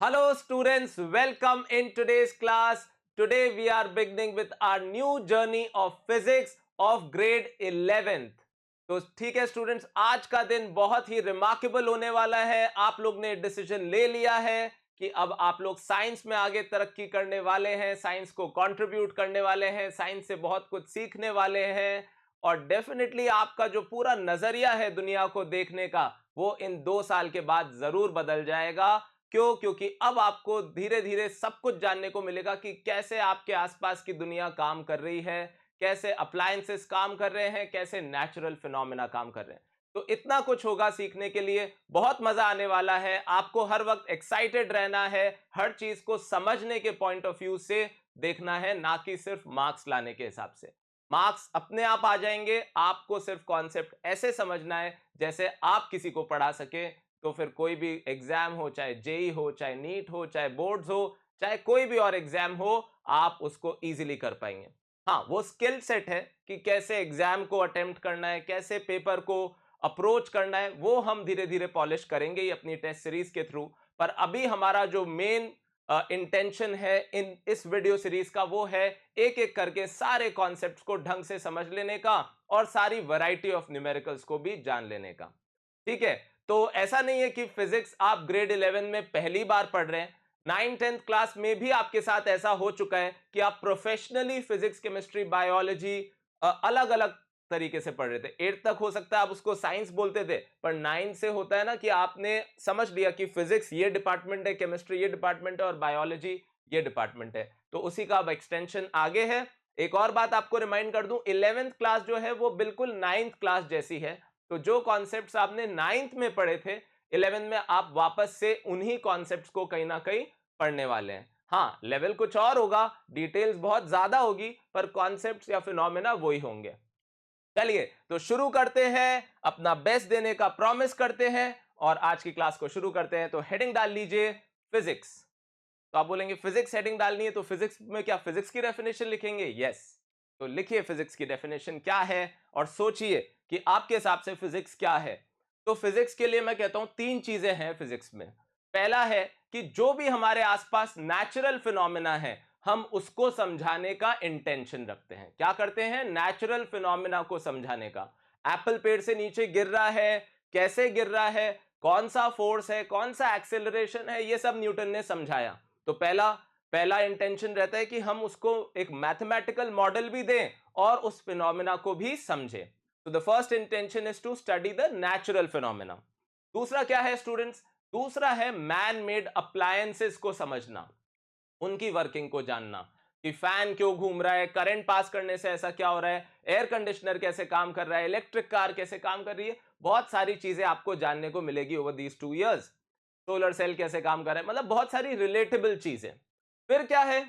Hello students, welcome in today's class. Today we are beginning with our new journey of physics of grade 11th. तो ठीक है students, आज का दिन बहुत ही रिमार्केबल होने वाला है। आप लोग ने डिसीजन ले लिया है कि अब आप लोग साइंस में आगे तरक्की करने वाले हैं, साइंस को कंट्रीब्यूट करने वाले हैं, साइंस से बहुत कुछ सीखने वाले हैं और डेफिनेटली आपका जो पूरा नजरिया है दुनिया को देखने का वो इन 2 साल के बाद जरूर बदल जाएगा। क्यों? क्योंकि अब आपको धीरे धीरे सब कुछ जानने को मिलेगा कि कैसे आपके आसपास की दुनिया काम कर रही है, कैसे अप्लायंसेस काम कर रहे हैं, कैसे नेचुरल फिनोमेना काम कर रहे हैं। तो इतना कुछ होगा सीखने के लिए, बहुत मजा आने वाला है। आपको हर वक्त एक्साइटेड रहना है, हर चीज को समझने के पॉइंट ऑफ व्यू से देखना है, ना कि सिर्फ मार्क्स लाने के हिसाब से। मार्क्स अपने आप आ जाएंगे, आपको सिर्फ कॉन्सेप्ट ऐसे समझना है जैसे आप किसी को पढ़ा सके। तो फिर कोई भी एग्जाम हो, चाहे जेई हो, चाहे नीट हो, चाहे बोर्ड्स हो, चाहे कोई भी और एग्जाम हो, आप उसको इजीली कर पाएंगे। हाँ, वो स्किल सेट है कि कैसे एग्जाम को अटेम्प्ट करना है, कैसे पेपर को अप्रोच करना है, वो हम धीरे धीरे पॉलिश करेंगे ही अपनी टेस्ट सीरीज के थ्रू। पर अभी हमारा जो मेन इंटेंशन है इन इस वीडियो सीरीज का, वो है एक एक करके सारे कॉन्सेप्ट्स को ढंग से समझ लेने का और सारी वैरायटी ऑफ न्यूमेरिकल्स को भी जान लेने का। ठीक है, तो ऐसा नहीं है कि फिजिक्स आप ग्रेड 11 में पहली बार पढ़ रहे हैं। 9th-10th क्लास में भी आपके साथ ऐसा हो चुका है कि आप प्रोफेशनली फिजिक्स, केमिस्ट्री, बायोलॉजी अलग अलग तरीके से पढ़ रहे थे। 8th तक हो सकता है आप उसको साइंस बोलते थे, पर 9th से होता है ना कि आपने समझ लिया कि फिजिक्स ये डिपार्टमेंट है, केमिस्ट्री ये डिपार्टमेंट है और बायोलॉजी ये डिपार्टमेंट है। तो उसी का अब एक्सटेंशन आगे है। एक और बात आपको रिमाइंड कर दूं, 11th क्लास जो है वो बिल्कुल 9th क्लास जैसी है। तो जो कॉन्सेप्ट्स आपने 9th में पढ़े थे, 11th में आप वापस से उन्हीं कॉन्सेप्ट्स को कहीं ना कहीं पढ़ने वाले हैं। हाँ, लेवल कुछ और होगा, डिटेल्स बहुत ज्यादा होगी, पर कॉन्सेप्ट्स या फिनोमेना वही होंगे। चलिए तो शुरू करते हैं, अपना बेस्ट देने का प्रॉमिस करते हैं और आज की क्लास को शुरू करते हैं। तो हेडिंग डाल लीजिए फिजिक्स। तो आप बोलेंगे फिजिक्स हेडिंग डालनी है, तो फिजिक्स में क्या फिजिक्स की डेफिनेशन लिखेंगे? यस। तो लिखिए फिजिक्स की डेफिनेशन क्या है और सोचिए कि आपके हिसाब से फिजिक्स क्या है। तो फिजिक्स के लिए मैं कहता हूं 3 चीजें हैं फिजिक्स में। पहला है कि जो भी हमारे आसपास नेचुरल फिनोमेना है, हम उसको समझाने का इंटेंशन रखते हैं। क्या करते हैं? नेचुरल फिनोमेना को समझाने का। एप्पल पेड़ से नीचे गिर रहा है, कैसे गिर रहा है, कौन सा फोर्स है, कौन सा एक्सेलरेशन है, ये सब न्यूटन ने समझाया। तो पहला पहला इंटेंशन रहता है कि हम उसको एक मैथमेटिकल मॉडल भी दें और उस फिनोमेना को भी समझें। तो the first intention is to study the natural phenomena. दूसरा क्या है स्टूडेंट्स? दूसरा है मैन मेड अप्लायंसेस को समझना, उनकी वर्किंग को जानना कि फैन क्यों घूम रहा है, करंट पास करने से ऐसा क्या हो रहा है, एयर कंडीशनर कैसे काम कर रहा है, इलेक्ट्रिक कार कैसे काम कर रही है। बहुत सारी चीजें आपको जानने को मिलेगी over these 2 years. Solar cell कैसे काम कर रहा है, मतलब बहुत सारी रिलेटेबल चीजें। फिर क्या है?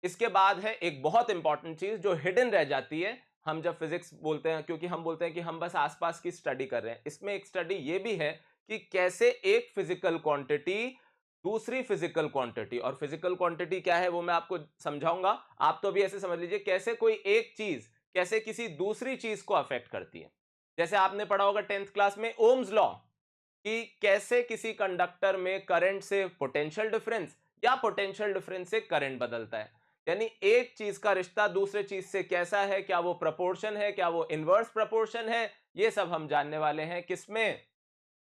इसके बाद है एक बहुत इंपॉर्टेंट चीज जो हिडन रह जाती है हम जब फिजिक्स बोलते हैं, क्योंकि हम बोलते हैं कि हम बस आसपास की स्टडी कर रहे हैं। इसमें एक स्टडी ये भी है कि कैसे एक फिजिकल क्वांटिटी दूसरी फिजिकल क्वांटिटी, और फिजिकल क्वांटिटी क्या है वो मैं आपको समझाऊंगा। आप तो भी ऐसे समझ लीजिए कैसे कोई एक चीज कैसे किसी दूसरी चीज को अफेक्ट करती है। जैसे आपने पढ़ा होगा 10th क्लास में ओम्स लॉ, कि कैसे किसी कंडक्टर में करंट से पोटेंशियल डिफरेंस या पोटेंशियल डिफरेंस से करंट बदलता है। यानी एक चीज का रिश्ता दूसरे चीज से कैसा है, क्या वो प्रपोर्शन है, क्या वो इनवर्स प्रपोर्शन है, ये सब हम जानने वाले हैं किसमें?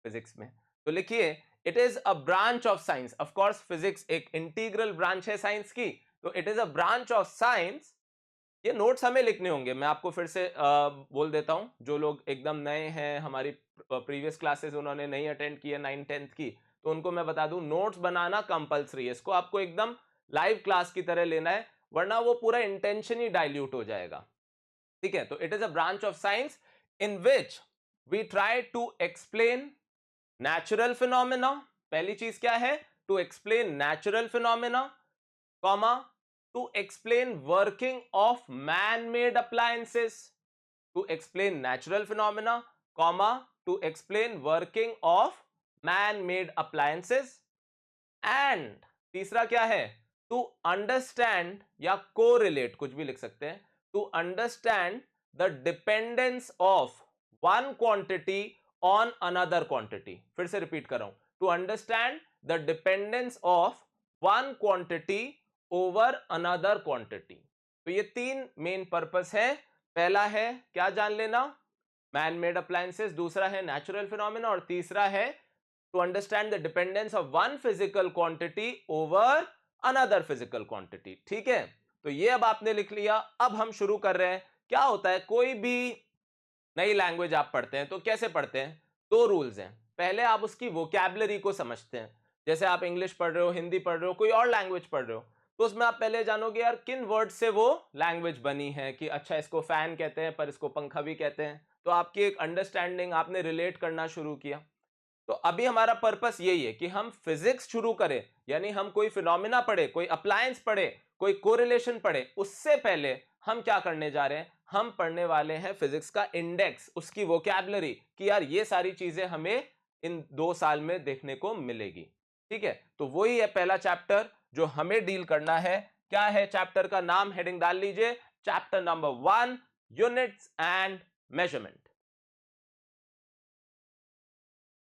फिजिक्स में। तो लिखिए, it is a branch of science. Of course physics एक इंटीग्रल ब्रांच है साइंस की, तो it is a branch of science. ये नोट्स हमें लिखने होंगे, मैं आपको फिर से बोल देता हूं। जो लोग एकदम नए हैं, हमारी प्रीवियस क्लासेस उन्होंने नहीं अटेंड की है 9th-10th की, तो उनको मैं बता दूं नोट्स बनाना कंपलसरी है। इसको आपको एकदम लाइव क्लास की तरह लेना है, वरना वो पूरा इंटेंशन ही डाइल्यूट हो जाएगा। ठीक है, तो it is a branch of science in which we try to explain natural phenomena. पहली चीज क्या है? To explain natural phenomena, comma, to explain working of man made appliances. To explain natural phenomena, comma, to explain working of man made appliances. And तीसरा क्या है? To understand या correlate, कुछ भी लिख सकते हैं, to understand the dependence of one quantity on another quantity. फिर से रिपीट कर रहा हूं, to understand the dependence of one quantity over another quantity. तो ये तीन मेन पर्पस है। पहला है क्या जान लेना, मैन मेड अप्लायंसेस, दूसरा है नेचुरल फिनोमेना, और तीसरा है to understand the dependence of one physical quantity over another physical quantity. ठीक है, तो ये अब आपने लिख लिया। अब हम शुरू कर रहे हैं। क्या होता है, कोई भी नई लैंग्वेज आप पढ़ते हैं तो कैसे पढ़ते हैं, दो रूल्स हैं। पहले आप उसकी वोकैबुलरी को समझते हैं। जैसे आप इंग्लिश पढ़ रहे हो, हिंदी पढ़ रहे हो, कोई और लैंग्वेज पढ़ रहे हो, तो उसमें आप पहले जानोगे यार किन वर्ड से वो लैंग्वेज बनी है, कि अच्छा इसको फैन कहते हैं पर इसको पंखा भी कहते हैं। तो आपकी एक अंडरस्टैंडिंग, आपने रिलेट करना शुरू किया। तो अभी हमारा पर्पस यही है कि हम फिजिक्स शुरू करें, यानी हम कोई फिनोमिना पढ़े, कोई अप्लायंस पढ़े, कोई कोरिलेशन पढ़े, उससे पहले हम क्या करने जा रहे हैं, हम पढ़ने वाले हैं फिजिक्स का इंडेक्स, उसकी वोकैबुलरी, कि यार ये सारी चीजें हमें इन 2 साल में देखने को मिलेगी। ठीक है, तो वही है पहला चैप्टर जो हमें डील करना है। क्या है चैप्टर का नाम, हेडिंग डाल लीजिए, chapter number 1, units and measurement.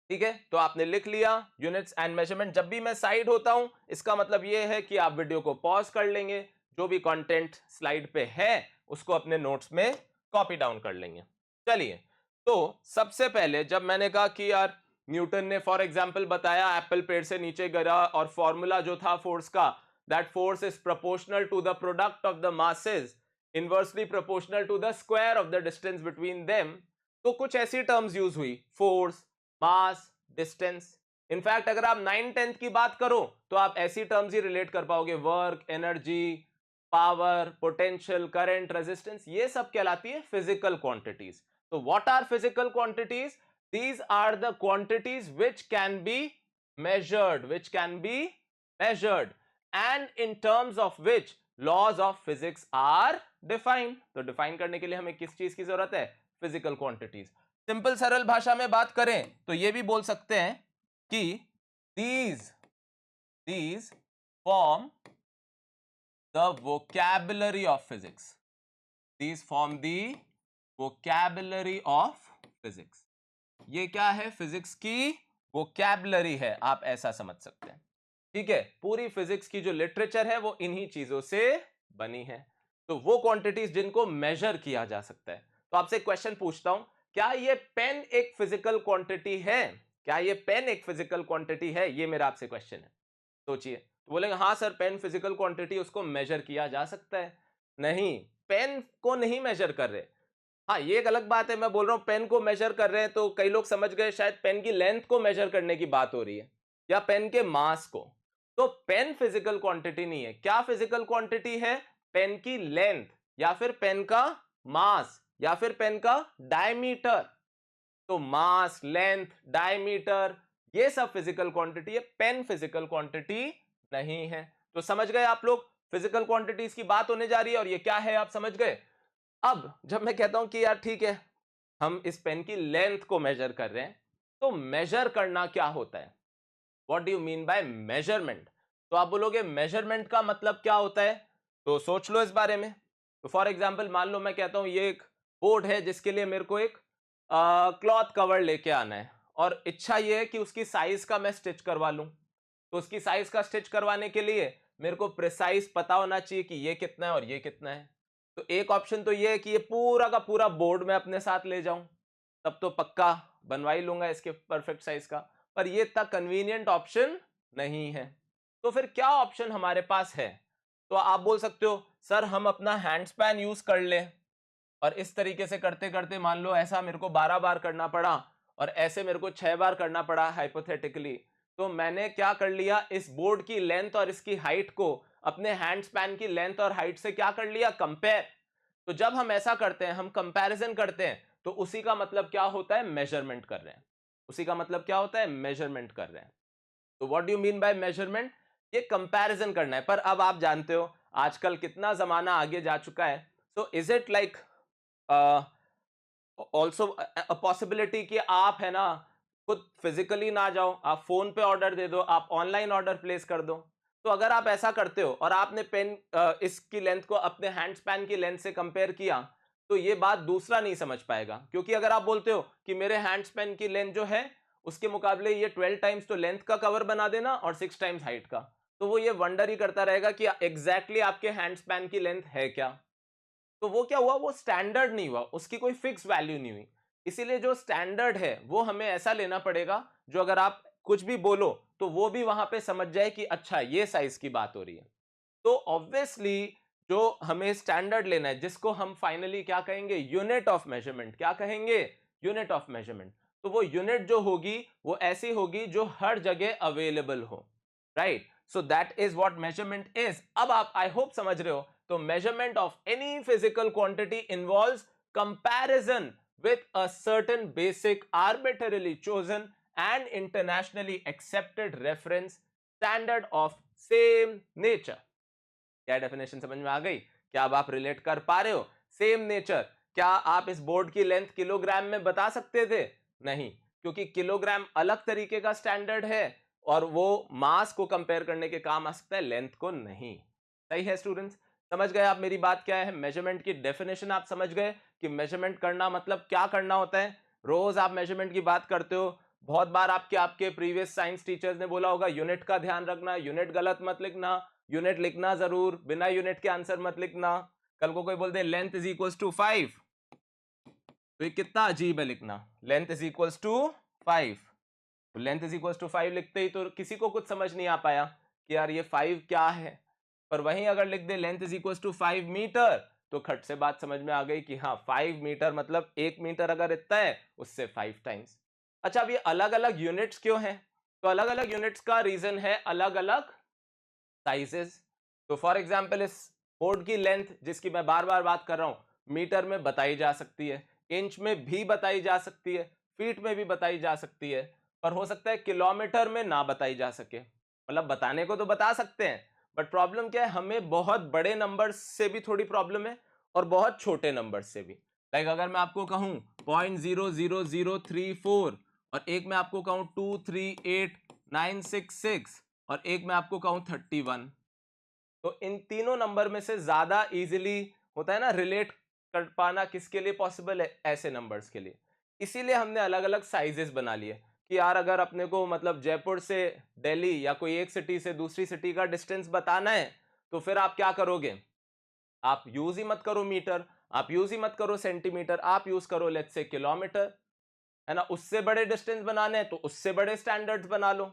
ठीक है, तो आपने लिख लिया यूनिट्स एंड मेजरमेंट। जब भी मैं साइड होता हूं, इसका मतलब यह है कि आप वीडियो को पॉज कर लेंगे, जो भी कंटेंट स्लाइड पे है उसको अपने नोट्स में कॉपी डाउन कर लेंगे। चलिए, तो सबसे पहले जब मैंने कहा कि यार न्यूटन ने फॉर एग्जांपल बताया एप्पल पेड़ से नीचे गिरा, और फॉर्मूला जो था फोर्स का, that force is proportional to the product of the masses inversely proportional to the square of the distance between them, तो कुछ ऐसी टर्म्स यूज हुई, फोर्स, मास, डिस्टेंस। इनफैक्ट अगर आप 9-10 की बात करो तो आप ऐसी टर्म्स ही रिलेट कर पाओगे, work, energy, power, potential, current, resistance, ये सब कहलाती है फिजिकल क्वांटिटीज। तो what are physical quantities? These are the quantities which can be measured and in terms of which laws of physics are defined। तो define करने के लिए हमें किस चीज की जरूरत है? Physical quantities. सिंपल सरल भाषा में बात करें तो ये भी बोल सकते हैं कि these form the vocabulary of physics। these form the vocabulary of physics। ये क्या है? फिजिक्स की वोकैबुलरी है, आप ऐसा समझ सकते हैं। ठीक है, पूरी फिजिक्स की जो लिटरेचर है वो इन्हीं चीजों से बनी है। तो वो क्वांटिटीज जिनको मेजर किया जा सकता है। तो आपसे क्वेश्चन पूछता हूं, क्या ये पेन एक फिजिकल क्वांटिटी है? क्या ये पेन एक फिजिकल क्वांटिटी है? ये मेरा आपसे क्वेश्चन है। सोचिए, तो बोलेंगे हाँ सर पेन फिजिकल क्वांटिटी, उसको मेजर किया जा सकता है। नहीं, पेन को नहीं मेजर कर रहे। हाँ, ये एक अलग बात है, मैं बोल रहा हूं पेन को मेजर कर रहे हैं तो कई लोग समझ गए शायद पेन की लेंथ को मेजर करने की बात हो रही है, या पेन के मास को। तो पेन फिजिकल क्वांटिटी नहीं है। क्या फिजिकल क्वांटिटी है? पेन की लेंथ, या फिर पेन का मास, या फिर पेन का डायमीटर। तो मास, लेंथ, डायमीटर, ये सब फिजिकल क्वांटिटी है, पेन फिजिकल क्वांटिटी नहीं है। तो समझ गए आप लोग, फिजिकल क्वांटिटीज की बात होने जा रही है, और ये क्या है आप समझ गए। अब जब मैं कहता हूं कि यार ठीक है हम इस पेन की लेंथ को मेजर कर रहे हैं, तो मेजर करना क्या होता है? What do you mean by measurement? तो आप बोलोगे मेजरमेंट का मतलब क्या होता है, तो सोच लो इस बारे में। तो फॉर एग्जांपल मान लो मैं कहता हूं ये एक बोर्ड है जिसके लिए मेरे को एक क्लॉथ कवर लेके आना है, और इच्छा ये है कि उसकी साइज का मैं स्टिच करवा लूं। तो उसकी साइज का स्टिच करवाने के लिए मेरे को प्रिसाइज पता होना चाहिए कि ये कितना है और ये कितना है। तो एक ऑप्शन तो ये है कि ये पूरा का पूरा बोर्ड मैं अपने साथ ले जाऊं, तब तो पक्का बनवा ही लूंगा इसके परफेक्ट साइज का। पर ये इतना कन्वीनियंट ऑप्शन नहीं है। तो फिर क्या ऑप्शन हमारे पास है? तो आप बोल सकते हो सर हम अपना हैंड स्पैन यूज कर ले, और इस तरीके से करते करते मान लो ऐसा मेरे को 12 बार करना पड़ा, और ऐसे मेरे को 6 बार करना पड़ा हाइपोथेटिकली। तो मैंने क्या कर लिया, इस बोर्ड की लेंथ और इसकी हाइट को अपने हैंड स्पैन की लेंथ और हाइट से क्या कर लिया, कंपेयर। तो जब हम ऐसा करते हैं, हम कंपैरिजन करते हैं, तो उसी का मतलब क्या होता है, मेजरमेंट कर रहे हैं। उसी का मतलब क्या होता है, मेजरमेंट कर रहे हैं। तो what do you mean by measurement? ये कंपैरिजन करना है। पर अब आप जानते हो आजकल कितना जमाना आगे जा चुका है। So is it like also a possibility कि आप है ना खुद फिजिकली ना जाओ, आप फोन पे ऑर्डर दे दो, आप ऑनलाइन ऑर्डर प्लेस कर दो। तो अगर आप ऐसा करते हो और आपने पेन इसकी लेंथ को अपने हैंड स्पैन की लेंथ से कंपेयर किया, तो ये बात दूसरा नहीं समझ पाएगा। क्योंकि अगर आप बोलते हो कि मेरे हैंड स्पैन की लेंथ जो है उसके मुकाबले ये 12 टाइम्स तो लेंथ का कवर बना देना और 6 टाइम्स हाइट का, तो वो ये वंडर ही करता रहेगा कि एग्जैक्टली आपके हैंड स्पैन की लेंथ है क्या। तो वो क्या हुआ, वो स्टैंडर्ड नहीं हुआ, उसकी कोई फिक्स वैल्यू नहीं हुई। इसीलिए जो स्टैंडर्ड है वो हमें ऐसा लेना पड़ेगा जो अगर आप कुछ भी बोलो तो वो भी वहां पे समझ जाए कि अच्छा ये साइज की बात हो रही है। तो ऑब्वियसली जो हमें स्टैंडर्ड लेना है, जिसको हम फाइनली क्या कहेंगे, यूनिट ऑफ मेजरमेंट, क्या कहेंगे, यूनिट ऑफ मेजरमेंट। तो वो यूनिट जो होगी वो ऐसी होगी जो हर जगह अवेलेबल हो, right. So that is what measurement is. अब आप आई होप समझ रहे हो। तो measurement of any physical quantity involves comparison with a certain basic arbitrarily chosen and internationally accepted reference standard of same nature। क्या definition समझ में आ गई? क्या अब आप रिलेट कर पा रहे हो? सेम नेचर, क्या आप इस बोर्ड की लेंथ किलोग्राम में बता सकते थे? नहीं, क्योंकि किलोग्राम अलग तरीके का स्टैंडर्ड है और वो मास को कंपेयर करने के काम आ सकता है, लेंथ को नहीं। सही है स्टूडेंट्स? समझ गए आप मेरी बात क्या है? मेजरमेंट की डेफिनेशन आप समझ गए कि मेजरमेंट करना मतलब क्या करना होता है। रोज आप मेजरमेंट की बात करते हो, बहुत बार आपके आपके प्रीवियस साइंस टीचर्स ने बोला होगा यूनिट का ध्यान रखना, यूनिट गलत मत लिखना, यूनिट लिखना जरूर, बिना यूनिट के आंसर मत लिखना। कल को कोई बोल दे लेंथ इज इक्वल्स टू 5, तो ये कितना अजीब है लिखना, लेंथ इज इक्वल्स टू 5। तो लेंथ इज इक्वल्स टू 5 लिखते ही तो किसी को कुछ समझ नहीं आ पाया कि यार ये 5 क्या है। पर वहीं अगर लिख दे length is equals to 5 metre, तो खट से बात समझ में आ गई कि हाँ 5 मीटर मतलब 1 मीटर अगर इतना है उससे 5 टाइम्स। अच्छा, अब ये अलग अलग यूनिट्स क्यों हैं? तो अलग अलग यूनिट्स का रीजन है अलग अलग साइजेस। तो फॉर एग्जांपल इस बोर्ड की लेंथ, जिसकी मैं बार बार बात कर रहा हूं, मीटर में बताई जा सकती है, इंच में भी बताई जा सकती है, फीट में भी बताई जा सकती है, पर हो सकता है किलोमीटर में ना बताई जा सके। मतलब बताने को तो बता सकते हैं, बट प्रॉब्लम क्या है, हमें बहुत बड़े नंबर्स से भी थोड़ी प्रॉब्लम है और बहुत छोटे नंबर्स से भी। लाइक अगर मैं आपको कहूं 0.00034 और एक मैं आपको कहूं 238966 और एक मैं आपको कहूं 31, तो इन तीनों नंबर में से ज्यादा इजीली होता है ना रिलेट कर पाना किसके लिए पॉसिबल है? ऐसे नंबर्स के लिए। इसीलिए हमने अलग अलग साइजेस बना लिए कि यार अगर अपने को मतलब जयपुर से दिल्ली या कोई एक सिटी से दूसरी सिटी का डिस्टेंस बताना है, तो फिर आप क्या करोगे? आप यूज ही मत करो मीटर, आप यूज ही मत करो सेंटीमीटर, आप यूज करो लेट्स से किलोमीटर, है ना। उससे बड़े डिस्टेंस बनाने हैं तो उससे बड़े स्टैंडर्ड्स बना लो,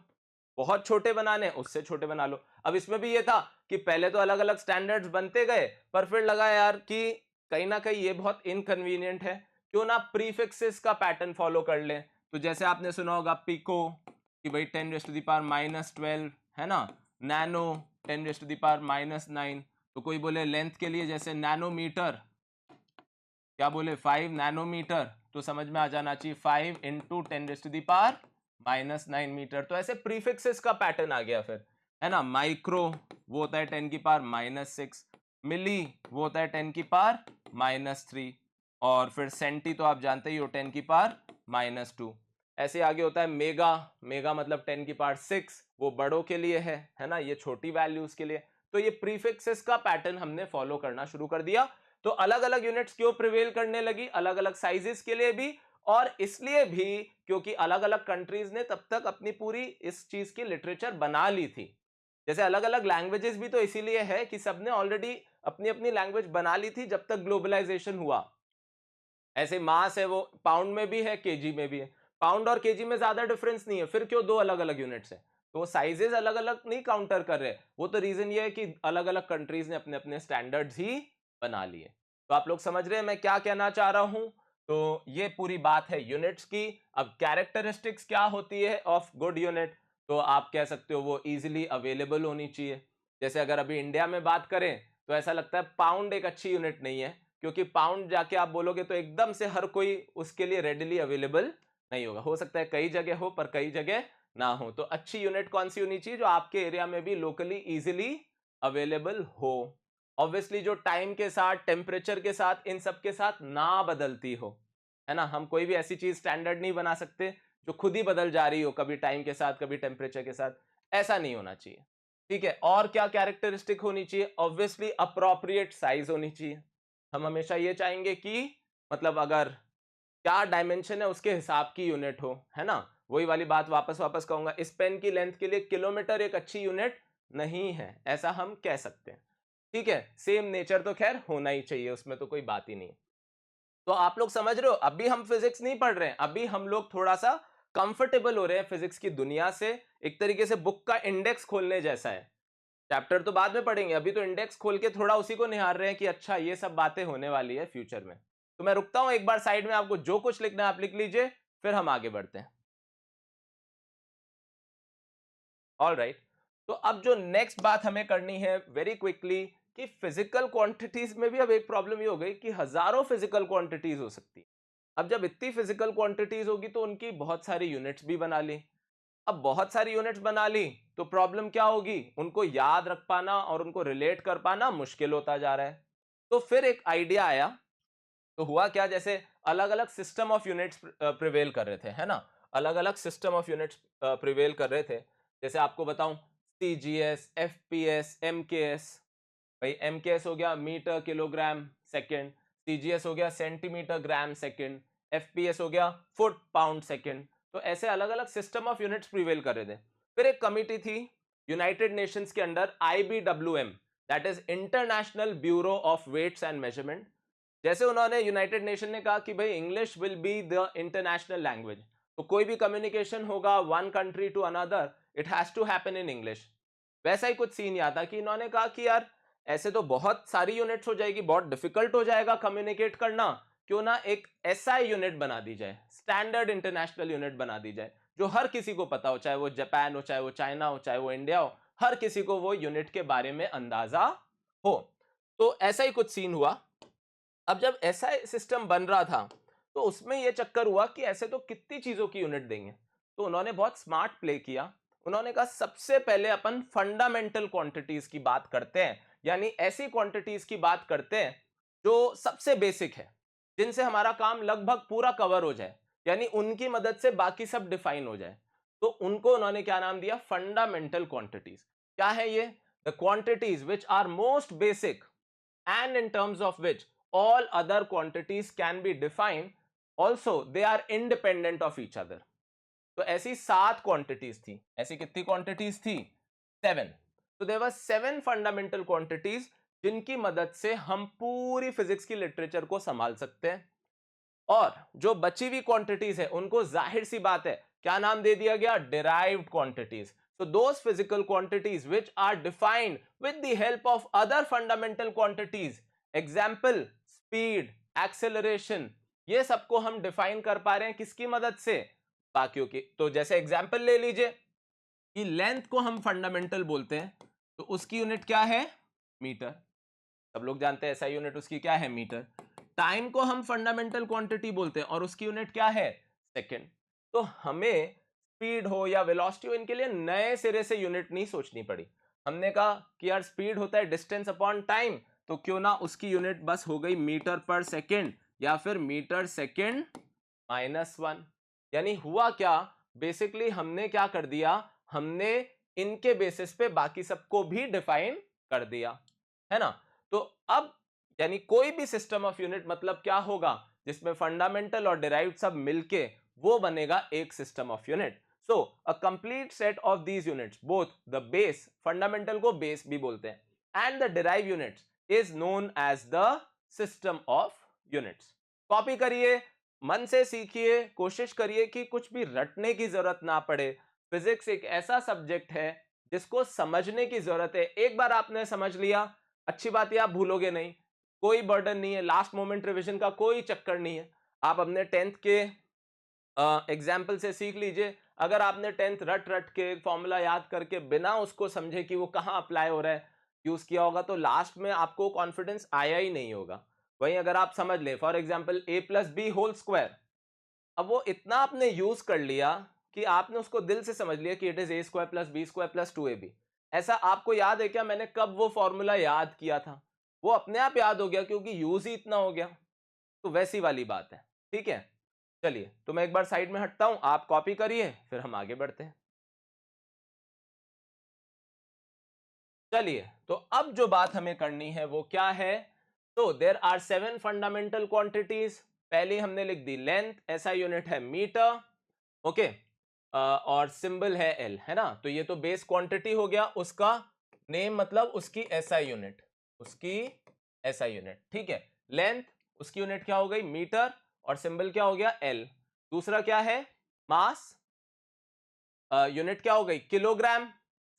बहुत छोटे बनाने हैं उससे छोटे बना लो। अब इसमें भी ये था कि पहले तो अलग अलग स्टैंडर्ड्स बनते गए, पर फिर लगा यार कि कहीं ना कहीं ये बहुत इनकन्वीनियंट है, क्यों ना प्रीफिक्सेस का पैटर्न फॉलो कर लें। तो जैसे आपने सुना होगा पिको कि भाई 10⁻⁻12 है ना, नैनो 10⁻⁻9, तो कोई बोले लेंथ के लिए जैसे नैनोमीटर, क्या बोले 5 नैनोमीटर, तो समझ में आ जाना चाहिए 5 इंटू 10⁻⁻9 मीटर। तो ऐसे प्रीफिक्सेस का पैटर्न आ गया फिर, है ना। माइक्रो वो होता है 10⁻⁻6, मिली वो होता है 10⁻⁻3, और फिर सेंटी तो आप जानते ही हो 10⁻⁻2। ऐसे आगे होता है मेगा, मेगा मतलब 10⁻6, वो बड़ों के लिए है ना, ये छोटी वैल्यूज के लिए। तो ये प्रीफिक्सेस का पैटर्न हमने फॉलो करना शुरू कर दिया। तो अलग अलग यूनिट्स क्यों प्रिवेल करने लगी, अलग अलग साइजेस के लिए भी, और इसलिए भी क्योंकि अलग अलग कंट्रीज ने तब तक अपनी पूरी इस चीज की लिटरेचर बना ली थी। जैसे अलग अलग लैंग्वेजेस भी तो इसीलिए है कि सबने ऑलरेडी अपनी अपनी लैंग्वेज बना ली थी जब तक ग्लोबलाइजेशन हुआ। ऐसे मास है वो पाउंड में भी है, केजी में भी है, पाउंड और केजी में ज्यादा डिफरेंस नहीं है, फिर क्यों दो अलग अलग यूनिट्स है? तो वो साइजेस अलग अलग नहीं काउंटर कर रहे, वो तो रीजन ये है कि अलग अलग कंट्रीज ने अपने अपने स्टैंडर्ड्स ही बना लिए। तो आप लोग समझ रहे हैं मैं क्या कहना चाह रहा हूं? तो ये पूरी बात है यूनिट्स की। अब कैरेक्टरिस्टिक्स क्या होती है ऑफ गुड यूनिट? तो आप कह सकते हो वो इजीली अवेलेबल होनी चाहिए। जैसे अगर अभी इंडिया में बात करें तो ऐसा लगता है पाउंड एक अच्छी यूनिट नहीं है, क्योंकि पाउंड जाके आप बोलोगे तो एकदम से हर कोई उसके लिए रेडिली अवेलेबल नहीं होगा। हो सकता है कई जगह हो पर कई जगह ना हो। तो अच्छी यूनिट कौन सी होनी चाहिए? जो आपके एरिया में भी लोकली इजीली अवेलेबल हो, ऑब्वियसली जो टाइम के साथ, टेम्परेचर के साथ, इन सब के साथ ना बदलती हो, है ना। हम कोई भी ऐसी चीज स्टैंडर्ड नहीं बना सकते जो खुद ही बदल जा रही हो, कभी टाइम के साथ कभी टेम्परेचर के साथ, ऐसा नहीं होना चाहिए। ठीक है, और क्या कैरेक्टरिस्टिक होनी चाहिए? ऑब्वियसली अप्रोप्रिएट साइज होनी चाहिए। हम हमेशा ये चाहेंगे कि मतलब अगर क्या डायमेंशन है उसके हिसाब की यूनिट हो, है ना। वही वाली बात वापस वापस कहूंगा, इस पेन की लेंथ के लिए किलोमीटर एक अच्छी यूनिट नहीं है, ऐसा हम कह सकते हैं। ठीक है, सेम नेचर तो खैर होना ही चाहिए, उसमें तो कोई बात ही नहीं। तो आप लोग समझ रहे हो, अभी हम फिजिक्स नहीं पढ़ रहे हैं, अभी हम लोग थोड़ा सा कंफर्टेबल हो रहे हैं फिजिक्स की दुनिया से। एक तरीके से बुक का इंडेक्स खोलने जैसा है। चैप्टर तो बाद में पढ़ेंगे, अभी तो इंडेक्स खोल के थोड़ा उसी को निहार रहे हैं कि अच्छा ये सब बातें होने वाली है फ्यूचर में। तो मैं रुकता हूं, एक बार साइड में आपको जो कुछ लिखना है आप लिख लीजिए, फिर हम आगे बढ़ते हैं। ऑल राइट, तो अब जो नेक्स्ट बात हमें करनी है वेरी क्विकली, कि फिजिकल क्वांटिटीज में भी अब एक प्रॉब्लम ये हो गई कि हजारों फिजिकल क्वांटिटीज हो सकती है। अब जब इतनी फिजिकल क्वांटिटीज होगी तो उनकी बहुत सारी यूनिट्स भी बना ली। अब बहुत सारी यूनिट्स बना ली तो प्रॉब्लम क्या होगी, उनको याद रख पाना और उनको रिलेट कर पाना मुश्किल होता जा रहा है। तो फिर एक आइडिया आया। तो हुआ क्या, जैसे अलग अलग सिस्टम ऑफ यूनिट्स प्रिवेल कर रहे थे, है ना, अलग अलग सिस्टम ऑफ यूनिट्स प्रिवेल कर रहे थे। जैसे आपको बताऊं, सीजीएस, एफपीएस, एमकेएस। भाई एमकेएस हो गया मीटर किलोग्राम सेकंड, सीजीएस हो गया सेंटीमीटर ग्राम सेकंड, एफपीएस हो गया फुट पाउंड सेकंड। तो ऐसे अलग अलग सिस्टम ऑफ यूनिट्स प्रिवेल कर रहे थे। फिर एक कमिटी थी यूनाइटेड नेशंस के under, IBWM, that is international bureau of weights and measurement. जैसे उन्होंने, यूनाइटेड नेशन ने कहा कि भाई English will be the international language, तो कोई भी कम्युनिकेशन होगा one country to another, it has to happen in English. वैसा ही कुछ सीन याद था कि इन्होंने कहा कि यार ऐसे तो बहुत सारी यूनिट्स हो जाएगी, बहुत डिफिकल्ट हो जाएगा कम्युनिकेट करना, क्यों ना एक एसआई यूनिट बना दी जाए, स्टैंडर्ड इंटरनेशनल यूनिट बना दी जाए, जो हर किसी को पता हो, चाहे वो जापान हो, चाहे वो चाइना हो, चाहे वो इंडिया हो, हर किसी को वो यूनिट के बारे में अंदाजा हो। तो ऐसा ही कुछ सीन हुआ। अब जब ऐसा सिस्टम बन रहा था तो उसमें यह चक्कर हुआ कि ऐसे तो कितनी चीजों की यूनिट देंगे। तो उन्होंने बहुत स्मार्ट प्ले किया। उन्होंने कहा सबसे पहले अपन फंडामेंटल क्वांटिटीज की बात करते हैं, यानी ऐसी क्वांटिटीज की बात करते हैं जो सबसे बेसिक है, जिनसे हमारा काम लगभग पूरा कवर हो जाए, यानी उनकी मदद से बाकी सब डिफाइन हो जाए। तो उनको उन्होंने क्या नाम दिया, फंडामेंटल क्वांटिटीज। क्या है ये, the quantities which are most basic and in terms of which all other quantities can be defined, also they are independent of each other। तो ऐसी 7 क्वांटिटीज थी। ऐसी कितनी क्वांटिटीज थी, 7। तो देयर वर 7 फंडामेंटल क्वांटिटीज जिनकी मदद से हम पूरी फिजिक्स की लिटरेचर को संभाल सकते हैं। और जो बची हुई क्वांटिटीज है उनको जाहिर सी बात है क्या नाम दे दिया गया, derived quantities. So those physical quantities which are defined with the help of other fundamental quantities, example speed, acceleration, ये सबको हम डिफाइन कर पा रहे हैं किसकी मदद से, बाकियों की। तो जैसे एग्जाम्पल ले लीजिए कि लेंथ को हम फंडामेंटल बोलते हैं, तो उसकी यूनिट क्या है, मीटर। सब लोग जानते हैं ऐसा यूनिट उसकी क्या है, मीटर। टाइम को हम फंडामेंटल क्वांटिटी बोलते हैं और उसकी यूनिट क्या है, सेकंड। तो हमें स्पीड हो या वेलोसिटी हो, इनके लिए नए सिरे से यूनिट नहीं सोचनी पड़ी। हमने कहा कि यार स्पीड होता है डिस्टेंस अपॉन टाइम, तो क्यों ना उसकी यूनिट बस हो गई मीटर पर सेकेंड या फिर मीटर सेकेंड -1। यानी हुआ क्या, बेसिकली हमने क्या कर दिया, हमने इनके बेसिस पे बाकी सबको भी डिफाइन कर दिया, है ना। तो अब यानी कोई भी सिस्टम ऑफ यूनिट मतलब क्या होगा, जिसमें फंडामेंटल और डिराइव्ड सब मिलके वो बनेगा एक system of unit. So a complete set of these units, both the base, fundamental को बेस भी बोलते हैं, and the derive units is known as the system of units. Copy करिए, मन से सीखिए, कोशिश करिए कि कुछ भी रटने की जरूरत ना पड़े। फिजिक्स एक ऐसा सब्जेक्ट है जिसको समझने की जरूरत है। एक बार आपने समझ लिया, अच्छी बात है, आप भूलोगे नहीं, कोई बर्डन नहीं है, लास्ट मोमेंट रिवीजन का कोई चक्कर नहीं है। आप अपने 10th के एग्जाम्पल से सीख लीजिए। अगर आपने 10th रट रट के फॉर्मूला याद करके बिना उसको समझे कि वो कहाँ अप्लाई हो रहा है यूज किया होगा, तो लास्ट में आपको कॉन्फिडेंस आया ही नहीं होगा। वहीं अगर आप समझ ले, for example a plus B whole square, अब वो इतना आपने यूज कर लिया कि आपने उसको दिल से समझ लिया कि it is a² + b² + 2ab। ऐसा आपको याद है क्या, मैंने कब वो फॉर्मूला याद किया था, वो अपने आप याद हो गया क्योंकि यूज ही इतना हो गया। तो वैसी वाली बात है, ठीक है। चलिए, तो मैं एक बार साइड में हटता हूं, आप कॉपी करिए, फिर हम आगे बढ़ते हैं। चलिए, तो अब जो बात हमें करनी है वो क्या है, तो देयर आर 7 फंडामेंटल क्वांटिटीज। पहले हमने लिख दी लेंथ, ऐसा यूनिट है मीटर, ओके। और सिंबल है एल, है ना। तो ये तो बेस क्वांटिटी हो गया, उसका नेम मतलब उसकी एसआई यूनिट, उसकी एसआई यूनिट, ठीक है। लेंथ, उसकी यूनिट क्या हो गई मीटर, और सिंबल क्या हो गया एल। दूसरा क्या है मास, यूनिट क्या हो गई किलोग्राम,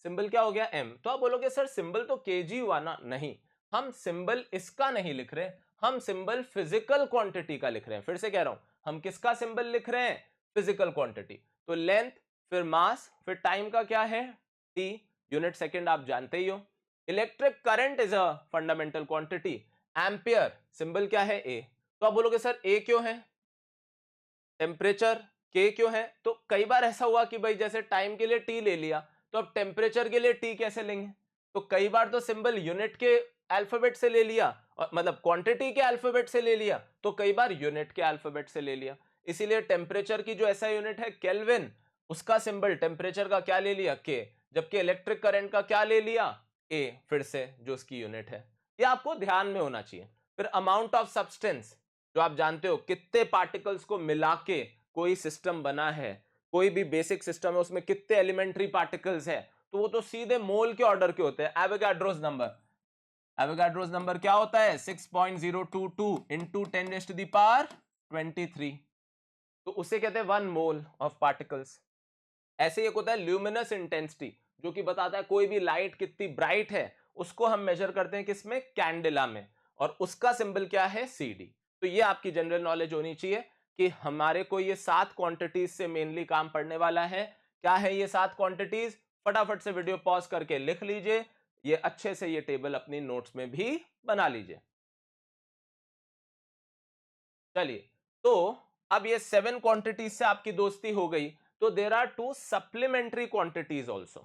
सिंबल क्या हो गया एम। तो आप बोलोगे सर सिंबल तो केजी हुआ ना, नहीं, हम सिंबल इसका नहीं लिख रहे, हम सिंबल फिजिकल क्वांटिटी का लिख रहे हैं। फिर से कह रहा हूं, हम किसका सिंबल लिख रहे हैं, फिजिकल क्वांटिटी। तो लेंथ, फिर मास, फिर टाइम का क्या है टी, यूनिट सेकेंड आप जानते ही हो। Electric current is a fundamental quantity, ampere, symbol क्या है ए। तो आप बोलोगे सर ए क्यों है, टेम्परेचर के क्यों है। तो कई बार ऐसा हुआ कि भाई जैसे टाइम के लिए टी ले लिया, तो अब टेम्परेचर के लिए टी कैसे लेंगे। तो कई बार तो सिंबल यूनिट के अल्फाबेट से ले लिया, और मतलब क्वांटिटी के अल्फाबेट से ले लिया, तो कई बार यूनिट के अल्फाबेट से ले लिया। इसीलिए टेम्परेचर की जो ऐसा यूनिट है केल्विन, उसका सिंबल टेम्परेचर का क्या ले लिया के, जबकि इलेक्ट्रिक करंट का क्या ले लिया ए, फिर से जो उसकी यूनिट है। ये आपको ध्यान में होना चाहिए। फिर अमाउंट ऑफ सब्सटेंस, जो आप जानते हो कितने पार्टिकल्स को मिला के कोई सिस्टम बना है, कोई भी बेसिक सिस्टम है उसमें कितने एलिमेंट्री पार्टिकल्स है, तो वो तो सीधे मोल के ऑर्डर के होते हैं। एवोगाड्रोस नंबर, एवोगाड्रोस नंबर क्या होता है 6.022 इंटू 10⁻23, तो उसे कहते हैं 1 मोल ऑफ पार्टिकल्स। ऐसे एक होता है ल्यूमिनस इंटेंसिटी, जो कि बताता है कोई भी लाइट कितनी ब्राइट है, उसको हम मेजर करते हैं किसमें, कैंडेला में, और उसका सिंबल क्या है सी डी। तो ये आपकी जनरल नॉलेज होनी चाहिए कि हमारे को ये 7 क्वांटिटीज से मेनली काम पड़ने वाला है। क्या है ये 7 क्वांटिटीज, फटाफट से वीडियो पॉज करके लिख लीजिए, ये अच्छे से ये टेबल अपनी नोट्स में भी बना लीजिए। चलिए, तो अब ये 7 क्वांटिटीज से आपकी दोस्ती हो गई, तो there are 2 supplementary quantities also.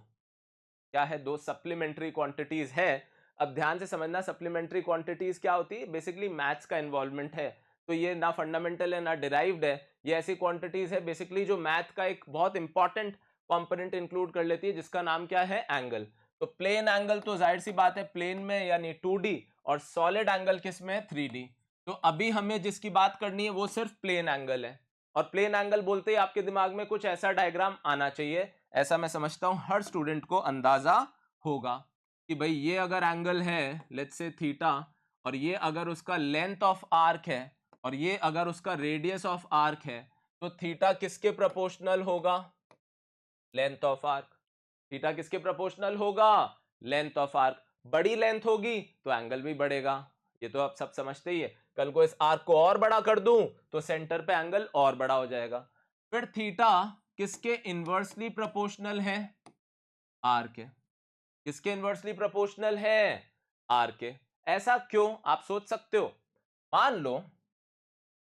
क्या है, 2 सप्लीमेंट्री क्वांटिटीज है। अब ध्यान से समझना, सप्लीमेंट्री क्वांटिटीज क्या होती है, बेसिकली मैथ्स का इन्वॉल्वमेंट है। तो ये ना फंडामेंटल है ना डिराइव्ड है, ये ऐसी क्वांटिटीज है बेसिकली जो मैथ का एक बहुत इंपॉर्टेंट कंपोनेंट इंक्लूड कर लेती है, जिसका नाम क्या है एंगल। तो प्लेन एंगल तो जाहिर सी बात है प्लेन में यानी 2D, और सॉलिड एंगल किस में 3D। तो अभी हमें जिसकी बात करनी है वो सिर्फ प्लेन एंगल है, और प्लेन एंगल बोलते ही आपके दिमाग में कुछ ऐसा डायग्राम आना चाहिए, ऐसा मैं समझता हूं हर स्टूडेंट को अंदाजा होगा कि भाई ये अगर एंगल है लेट्स से थीटा, और ये अगर उसका लेंथ ऑफ आर्क है, और ये अगर उसका रेडियस ऑफ आर्क है, तो थीटा किसके प्रोपोर्शनल होगा, लेंथ ऑफ आर्क। थीटा किसके प्रोपोर्शनल होगा, लेंथ ऑफ आर्क। बड़ी लेंथ होगी तो एंगल भी बढ़ेगा, ये तो आप सब समझते ही है। कल को इस आर्क को और बड़ा कर दूं तो सेंटर पे एंगल और बड़ा हो जाएगा। फिर थीटा किसके इनवर्सली प्रोपोर्शनल है, आर के। किसके इनवर्सली प्रोपोर्शनल है, आर के। ऐसा क्यों, आप सोच सकते हो। मान लो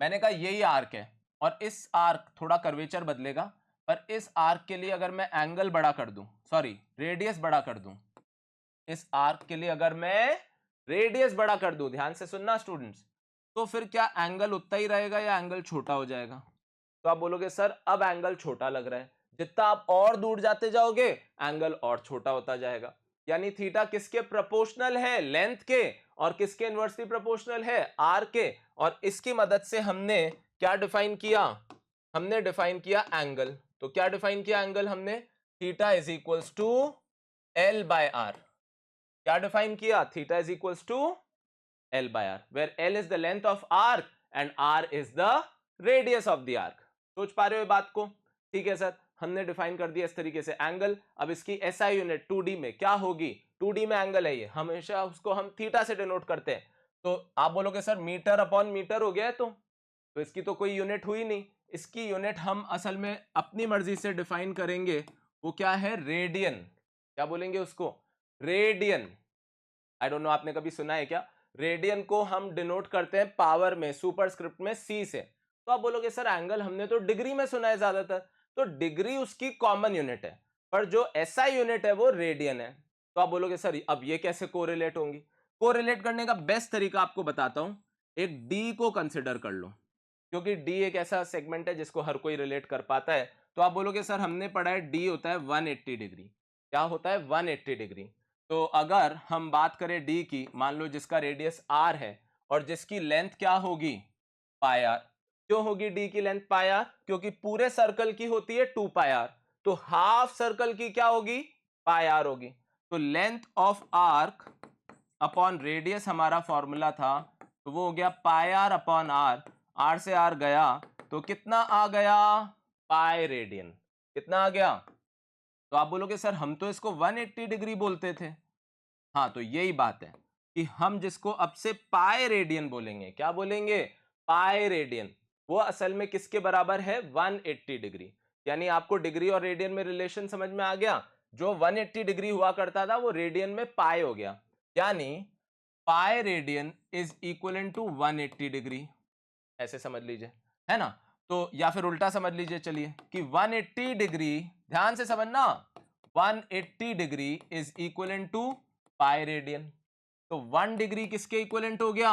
मैंने कहा यही आर्क है, और इस आर्क थोड़ा कर्वेचर बदलेगा, पर इस आर्क के लिए अगर मैं एंगल बड़ा कर दूं, सॉरी रेडियस बड़ा कर दूं, इस आर्क के लिए अगर मैं रेडियस बड़ा कर दूं, ध्यान से सुनना स्टूडेंट्स, तो फिर क्या एंगल उतना ही रहेगा या एंगल छोटा हो जाएगा। तो आप बोलोगे सर अब एंगल छोटा लग रहा है, जितना आप और दूर जाते जाओगे एंगल और छोटा होता जाएगा। यानी थीटा किसके प्रोपोर्शनल है, लेंथ के, और किसके इनवर्सली प्रोपोर्शनल है, आर के। और इसकी मदद से हमने क्या डिफाइन किया, हमने डिफाइन किया एंगल। तो क्या डिफाइन किया एंगल हमने, theta is equals to L by R. क्या डिफाइन किया, theta is equals to L by R, where L is the length of arc and R is the radius of the arc। सोच पा रहे हो बात को, ठीक है सर, हमने डिफाइन कर दिया इस तरीके से एंगल। अब इसकी SI यूनिट 2D में क्या होगी, 2D में एंगल है ये, हमेशा उसको हम थीटा से डिनोट करते हैं। तो आप बोलोगे सर मीटर अपॉन मीटर हो गया है, तो इसकी तो कोई यूनिट हुई नहीं। इसकी यूनिट हम असल में अपनी मर्जी से डिफाइन करेंगे, वो क्या है, रेडियन। क्या बोलेंगे उसको, रेडियन। आई डोंट नो आपने कभी सुना है क्या, रेडियन को हम डिनोट करते हैं पावर में, सुपरस्क्रिप्ट में सी से। तो आप बोलोगे सर एंगल हमने तो डिग्री में सुना है ज्यादातर, तो डिग्री उसकी कॉमन यूनिट है, पर जो एसआई यूनिट है वो रेडियन है। तो आप बोलोगे सर अब ये कैसे कोरिलेट होंगी। कोरिलेट करने का बेस्ट तरीका आपको बताता हूं, एक डी को कंसिडर कर लो, क्योंकि डी एक ऐसा सेगमेंट है जिसको हर कोई रिलेट कर पाता है। तो आप बोलोगे सर हमने पढ़ा है डी होता है 180 डिग्री। क्या होता है, 180 डिग्री। तो अगर हम बात करें डी की, मान लो जिसका रेडियस आर है और जिसकी लेंथ क्या होगी, पाई आर। क्यों होगी डी की लेंथ पाई आर, क्योंकि पूरे सर्कल की होती है 2 पाई आर। तो हाफ सर्कल की क्या होगी, पाई आर होगी। तो length of arc upon radius हमारा फॉर्मूला था, तो वो हो गया पाई आर अपॉन आर, आर से आर गया तो कितना आ गया, पाई रेडियन। कितना आ गया? तो आप बोलोगे सर हम तो इसको 180 डिग्री बोलते थे। हाँ, तो यही बात है कि हम जिसको अब से पाई रेडियन बोलेंगे, क्या बोलेंगे, पाई रेडियन, वो असल में किसके बराबर है, 180 डिग्री। यानी आपको डिग्री और रेडियन में रिलेशन समझ में आ गया। जो 180 डिग्री हुआ करता था वो रेडियन में पाई हो गया, यानी pi radian is equal to 180 degree, ऐसे समझ लीजिए, है ना। तो या फिर उल्टा समझ लीजिए, चलिए कि 180 डिग्री, ध्यान से समझना, 180 degree is equal to pi radian. तो 1 डिग्री किसके इक्वलेंट हो गया,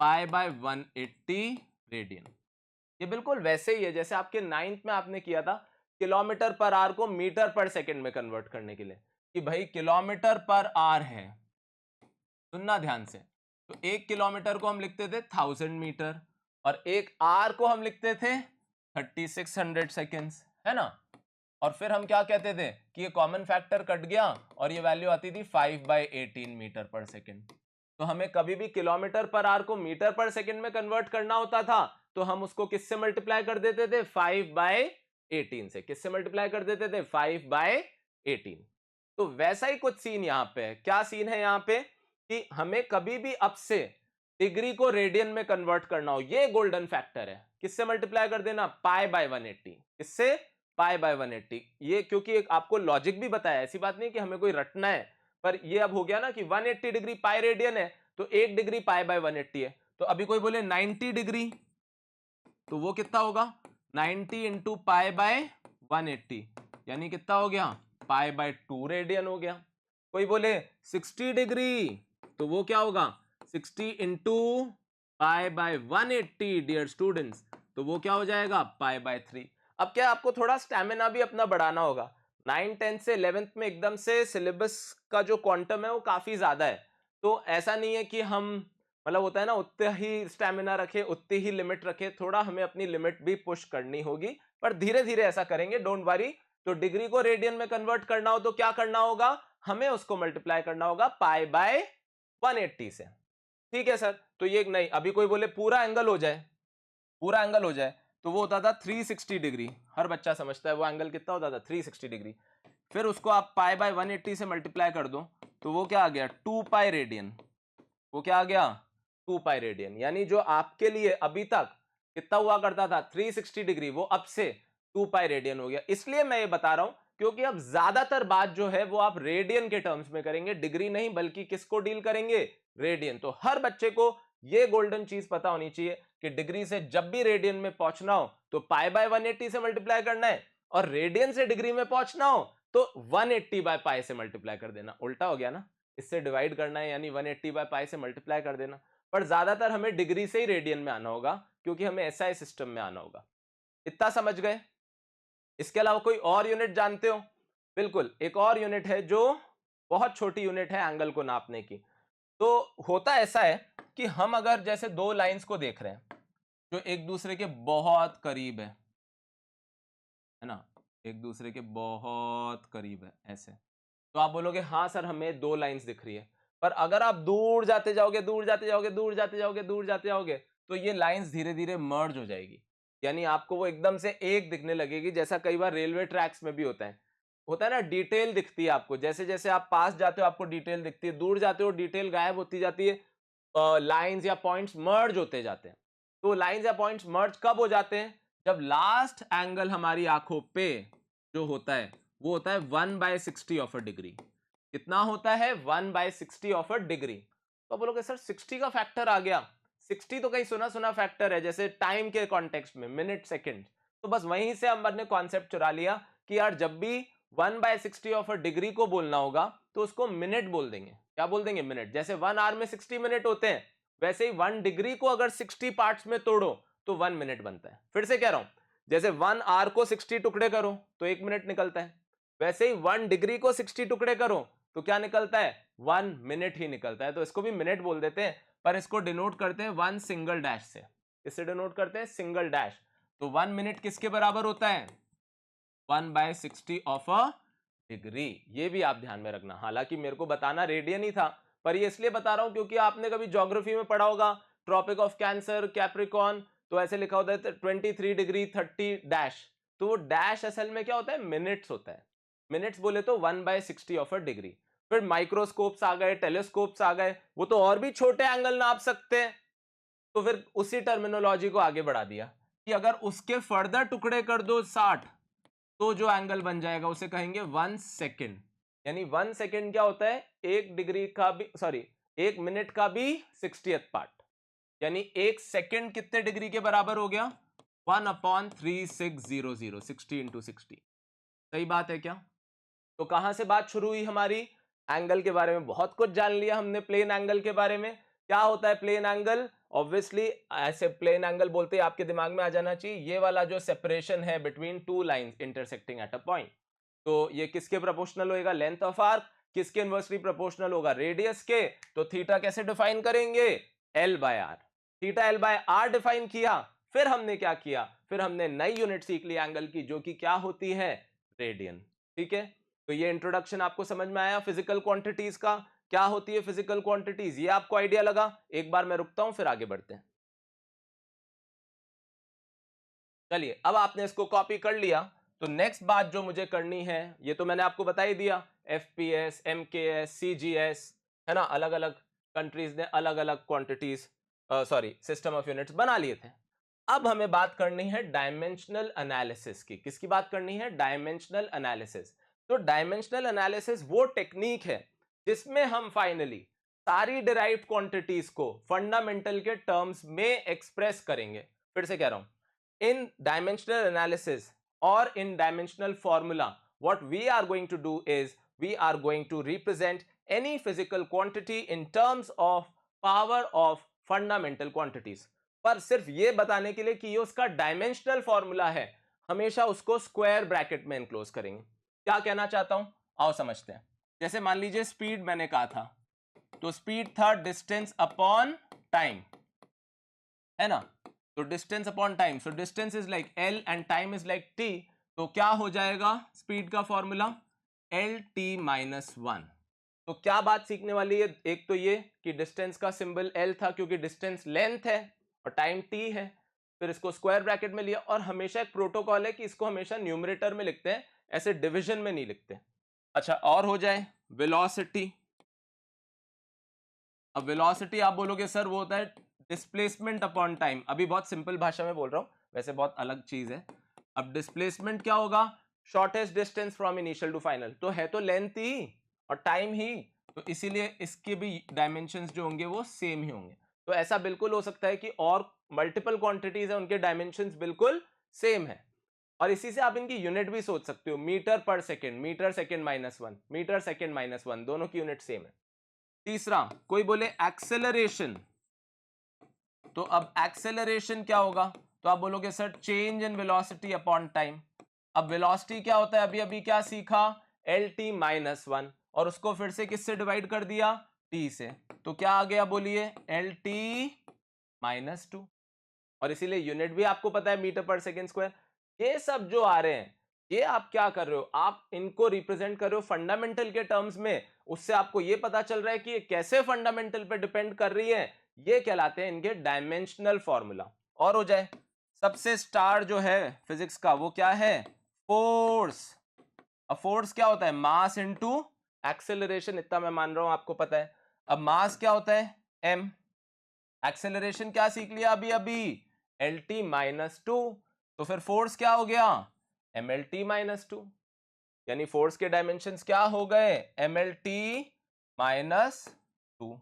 पाई बाय 180 रेडियन। ये बिल्कुल वैसे ही है जैसे आपके 9th में आपने किया था किलोमीटर पर आवर को मीटर पर सेकंड में कन्वर्ट करने के लिए, कि भाई किलोमीटर पर आवर है, सुनना ध्यान से। तो 1 किलोमीटर को हम लिखते थे 1000 मीटर और 1 आवर को हम लिखते थे 3600 सेकेंड्स, है ना। और फिर हम क्या कहते थे कि ये कॉमन फैक्टर कट गया और ये वैल्यू आती थी 5/18 मीटर पर सेकेंड। तो हमें कभी भी किलोमीटर पर आवर को मीटर पर सेकेंड में कन्वर्ट करना होता था तो हम उसको किससे मल्टीप्लाई कर देते थे, 5/18 से। किससे मल्टीप्लाई कर देते थे, 5/18। तो वैसा ही कुछ सीन यहाँ पे है। क्या सीन है यहाँ पे कि हमें कभी भी अब से डिग्री को रेडियन में कन्वर्ट करना हो, ये गोल्डन फैक्टर है, किससे मल्टीप्लाई कर देना, पाई बाय 180। किससे, पाई बाय 180। ये क्योंकि एक आपको लॉजिक भी बताया, ऐसी बात नहीं कि हमें कोई रटना है, पर ये अब हो गया ना कि 180 डिग्री पाई रेडियन है तो 1 डिग्री पाई बाय 180 है। तो अभी कोई बोले 90 डिग्री, तो वो कितना होगा, 90 इंटू पाई बाय 180, यानी कितना हो गया, पाई बाय 2 रेडियन हो गया। कोई बोले 60 डिग्री, तो वो क्या होगा, 60 into pi by 180 dear students, तो वो क्या हो जाएगा, पाई बाय 3। अब क्या आपको थोड़ा स्टैमिना भी अपना बढ़ाना होगा। 9, 10 से 11th में एकदम से सिलेबस का जो क्वांटम है वो काफी ज्यादा है, तो ऐसा नहीं है कि हम मतलब होता है ना उतना ही स्टैमिना रखे, उतनी ही लिमिट रखे, थोड़ा हमें अपनी लिमिट भी पुश करनी होगी, पर धीरे धीरे ऐसा करेंगे, डोंट वरी। तो डिग्री को रेडियन में कन्वर्ट करना हो तो क्या करना होगा, हमें उसको मल्टीप्लाई करना होगा पाई बाय 180 से। ठीक है सर, तो ये नहीं, अभी कोई बोले पूरा एंगल हो जाए, पूरा एंगल हो जाए, तो वो होता था 360 डिग्री। हर बच्चा समझता है वो एंगल कितना होता था, 360 डिग्री। फिर उसको आप पाई बाय 180 से मल्टीप्लाई कर दो तो वो क्या आ गया, 2 पाई रेडियन। वो क्या आ गया, 2 पाई रेडियन। यानी जो आपके लिए अभी तक कितना हुआ करता था 360 डिग्री, वो अब से 2 पाई रेडियन हो गया। इसलिए मैं ये बता रहा हूं क्योंकि अब ज्यादातर बात जो है वो आप रेडियन के टर्म्स में करेंगे, डिग्री नहीं, बल्कि किसको डील करेंगे, रेडियन। तो हर बच्चे को ये गोल्डन चीज पता होनी चाहिए कि डिग्री से जब भी रेडियन में पहुंचना हो तो पाई बाय 180 से मल्टीप्लाई करना है, और रेडियन से डिग्री में पहुंचना हो तो 180 बाय पाई से मल्टीप्लाई कर देना। उल्टा हो गया ना, इससे डिवाइड करना है यानी 180 बाय पाई से मल्टीप्लाई कर देना। पर ज्यादातर हमें डिग्री से ही रेडियन में आना होगा क्योंकि हमें एसआई सिस्टम में आना होगा। इतना समझ गए। इसके अलावा कोई और यूनिट जानते हो? बिल्कुल, एक और यूनिट है जो बहुत छोटी यूनिट है एंगल को नापने की। तो होता ऐसा है कि हम अगर जैसे दो लाइंस को देख रहे हैं जो एक दूसरे के बहुत करीब है ना, एक दूसरे के बहुत करीब है ऐसे, तो आप बोलोगे हाँ सर हमें दो लाइंस दिख रही है। पर अगर आप दूर जाते जाओगे, दूर जाते जाओगे, दूर जाते जाओगे, दूर जाते जाओगे, तो ये लाइंस धीरे धीरे मर्ज हो जाएगी, यानी आपको वो एकदम से एक दिखने लगेगी। जैसा कई बार रेलवे ट्रैक्स में भी होता है ना, डिटेल दिखती है आपको, जैसे जैसे आप पास जाते हो आपको डिटेल दिखती है, दूर जाते हो डिटेल गायब होती जाती है, लाइंस या पॉइंट्स मर्ज होते जाते हैं। तो लाइंस या पॉइंट्स मर्ज कब हो जाते हैं, जब लास्ट एंगल हमारी आंखों पे जो होता है वो होता है 1/60 ऑफ अ डिग्री। कितना होता है, 1/60 ऑफ अ डिग्री। तो बोलोगे सर 60 का फैक्टर आ गया, 60 तो कहीं सुना सुना फैक्टर है, जैसे टाइम के कॉन्टेक्स्ट में मिनट सेकंड। तो बस वहीं से हमने कॉन्सेप्ट चुरा लिया कि यार जब भी 1/60 ऑफ अ डिग्री को बोलना होगा तो उसको मिनट बोल देंगे। क्या बोल देंगे, मिनट। जैसे 1 आवर में 60 मिनट होते हैं, वैसे ही 1 डिग्री को अगर 60 पार्ट्स में तोड़ो तो 1 मिनट बनता है। फिर से कह रहा हूं, जैसे 1 आवर को 60 टुकड़े करो तो 1 मिनट निकलता है, वैसे ही 1 डिग्री को 60 टुकड़े करो तो क्या निकलता है, 1 मिनट ही निकलता है। तो इसको भी मिनट बोल देते हैं, पर इसको डिनोट करते हैं 1 सिंगल डैश से। इससे डिनोट करते हैं सिंगल डैश। तो 1 मिनट किसके बराबर होता है, 1/60 ऑफ अ डिग्री। ये भी आप ध्यान में रखना। हालांकि मेरे को बताना रेडियन ही था, पर ये इसलिए बता रहा हूं क्योंकि आपने कभी ज्योग्राफी में पढ़ा होगा ट्रॉपिक ऑफ कैंसर, कैप्रिकॉन, तो ऐसे लिखा होता है 23 डिग्री 30 डैश, तो वो डैश असल में क्या होता है, मिनट्स होता है। मिनट्स बोले तो 1/60 ऑफ अ डिग्री। फिर माइक्रोस्कोप्स आ गए, टेलीस्कोप्स आ गए, वो तो और भी छोटे एंगल नाप सकते हैं। तो फिर उसी टर्मिनोलॉजी को आगे बढ़ा दिया कि अगर उसके फर्दर टुकड़े कर दो 60, तो जो एंगल बन जाएगा उसे कहेंगे 1 सेकेंड। यानी 1 सेकेंड क्या होता है, 1 डिग्री का भी, सॉरी 1 मिनट का भी 60th पार्ट। यानी 1 सेकेंड कितने डिग्री के बराबर हो गया, 1/3600, 60 इंटू 60। सही बात है क्या? तो कहां से बात शुरू हुई हमारी, एंगल के बारे में बहुत कुछ जान लिया हमने। प्लेन एंगल के बारे में, क्या होता है प्लेन एंगल, ऑब्वियसली ऐसे प्लेन एंगल बोलते ही आपके दिमाग में आ जाना चाहिए ये वाला जो सेपरेशन है between two lines intersecting at a point. तो ये किसके प्रोपोर्शनल होएगा, लेंथ ऑफ आर्क, किसके इनवर्सली प्रोपोर्शनल होगा, रेडियस के। तो थीटा कैसे डिफाइन करेंगे, L/R। थीटा L/R डिफाइन किया, फिर हमने क्या किया, फिर हमने नई यूनिट सीख ली एंगल की, जो कि क्या होती है, रेडियन। ठीक है, तो ये इंट्रोडक्शन आपको समझ में आया फिजिकल क्वांटिटीज का, क्या होती है फिजिकल क्वांटिटीज, ये आपको आइडिया लगा। एक बार मैं रुकता हूं, फिर आगे बढ़ते हैं। चलिए, अब आपने इसको कॉपी कर लिया, तो नेक्स्ट बात जो मुझे करनी है, ये तो मैंने आपको बता ही दिया, एफपीएस, एमकेएस, सीजीएस, है ना, अलग अलग कंट्रीज ने अलग अलग quantities, sorry system of units बना लिए थे। अब हमें बात करनी है डायमेंशनल एनालिसिस की। किसकी बात करनी है, डायमेंशनल एनालिसिस। तो डायमेंशनल एनालिसिस वो टेक्निक है जिसमें हम फाइनली सारी डिराइव्ड क्वांटिटीज को फंडामेंटल के टर्म्स में एक्सप्रेस करेंगे। फिर से कह रहा हूं, in dimensional analysis or in dimensional formula, what we are going to do is we are going to represent any physical quantity in terms of power of fundamental quantities। पर सिर्फ ये बताने के लिए कि ये उसका डायमेंशनल फॉर्मूला है, हमेशा उसको स्क्वायर ब्रैकेट में एनक्लोज करेंगे। क्या कहना चाहता हूं, आओ समझते हैं। जैसे मान लीजिए स्पीड मैंने कहा था, तो स्पीड था डिस्टेंस अपॉन टाइम, है ना, तो distance upon time, so distance is like L and time is like T. तो क्या हो जाएगा स्पीड का फॉर्मूला, LT-1। तो क्या बात सीखने वाली है, एक तो ये कि डिस्टेंस का सिंबल L था क्योंकि डिस्टेंस लेंथ है और टाइम T है, फिर इसको स्क्वायर ब्रैकेट में लिया। और हमेशा एक प्रोटोकॉल है कि इसको हमेशा न्यूमरेटर में लिखते हैं, ऐसे डिवीजन में नहीं लिखते। अच्छा, और हो जाए वेलोसिटी। अब वेलोसिटी आप बोलोगे सर वो होता है डिस्प्लेसमेंट अपॉन टाइम, अभी बहुत सिंपल भाषा में बोल रहा हूं, वैसे बहुत अलग चीज है। अब डिस्प्लेसमेंट क्या होगा, shortest distance from initial to final, तो है तो लेंथ ही और टाइम ही, तो इसीलिए इसके भी डायमेंशंस जो होंगे वो सेम ही होंगे। तो ऐसा बिल्कुल हो सकता है कि और मल्टीपल क्वांटिटीज है उनके डायमेंशंस बिल्कुल सेम है। और इसी से आप इनकी यूनिट भी सोच सकते हो, मीटर पर second, metre second -1, metre second -1, दोनों की यूनिट सेम है। तीसरा, कोई बोले एक्सेलरेशन, तो अब एक्सेलरेशन क्या होगा, तो आप बोलोगे sir change in velocity upon time. अब वेलोसिटी क्या होता है, अभी अभी क्या सीखा, LT-1, और उसको फिर से किससे डिवाइड कर दिया, T से, तो क्या आ गया बोलिए, LT-2। और इसीलिए यूनिट भी आपको पता है मीटर पर सेकेंड स्क्वायर। ये सब जो आ रहे हैं, ये आप क्या कर रहे हो, आप इनको रिप्रेजेंट कर रहे हो फंडामेंटल के टर्म्स में, उससे आपको ये पता चल रहा है कि ये कैसे फंडामेंटल पे डिपेंड कर रही है, ये कहलाते हैं इनके डायमेंशनल फॉर्मूला। और हो जाए, सबसे स्टार जो है फिजिक्स का वो क्या है, फोर्स। अब फोर्स क्या होता है, मास इनटू एक्सेलरेशन, इतना मैं मान रहा हूं आपको पता है। अब मास क्या होता है, m, एक्सेलरेशन क्या सीख लिया अभी अभी, LT-2, तो फिर फोर्स क्या हो गया, MLT-2। यानी फोर्स के डायमेंशंस क्या हो गए, MLT-2।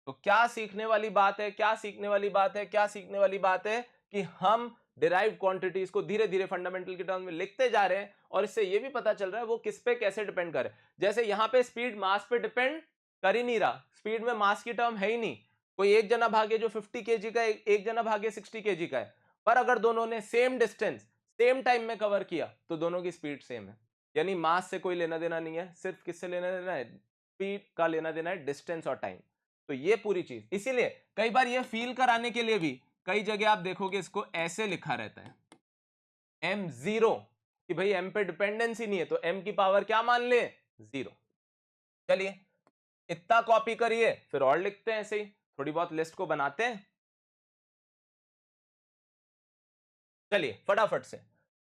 तो क्या सीखने वाली बात है, क्या सीखने वाली बात है, क्या सीखने वाली बात है कि हम डिराइव्ड क्वांटिटीज को धीरे धीरे फंडामेंटल के टर्म में लिखते जा रहे हैं, और इससे ये भी पता चल रहा है वो किस पे कैसे डिपेंड कर रहे हैं। जैसे यहां पे स्पीड मास पे डिपेंड कर ही नहीं रहा, स्पीड में मास की टर्म है ही नहीं, कोई एक जना भागे जो 50 kg का है, एक जना भागे 60 kg का है, पर अगर दोनों ने सेम डिस्टेंस सेम टाइम में कवर किया तो दोनों की स्पीड सेम है। यानी मास से कोई लेना देना नहीं है, सिर्फ किससे लेना देना है, स्पीड का लेना देना है, डिस्टेंस और टाइम। तो ये पूरी चीज, इसीलिए कई बार ये फील कराने के लिए भी कई जगह आप देखोगे इसको ऐसे लिखा रहता है, M0, कि भाई m पे डिपेंडेंस ही नहीं है, तो m की पावर क्या मान ले, 0। चलिए इतना कॉपी करिए, फिर और लिखते हैं ऐसे ही, थोड़ी बहुत लिस्ट को बनाते हैं। चलिए फटाफट से,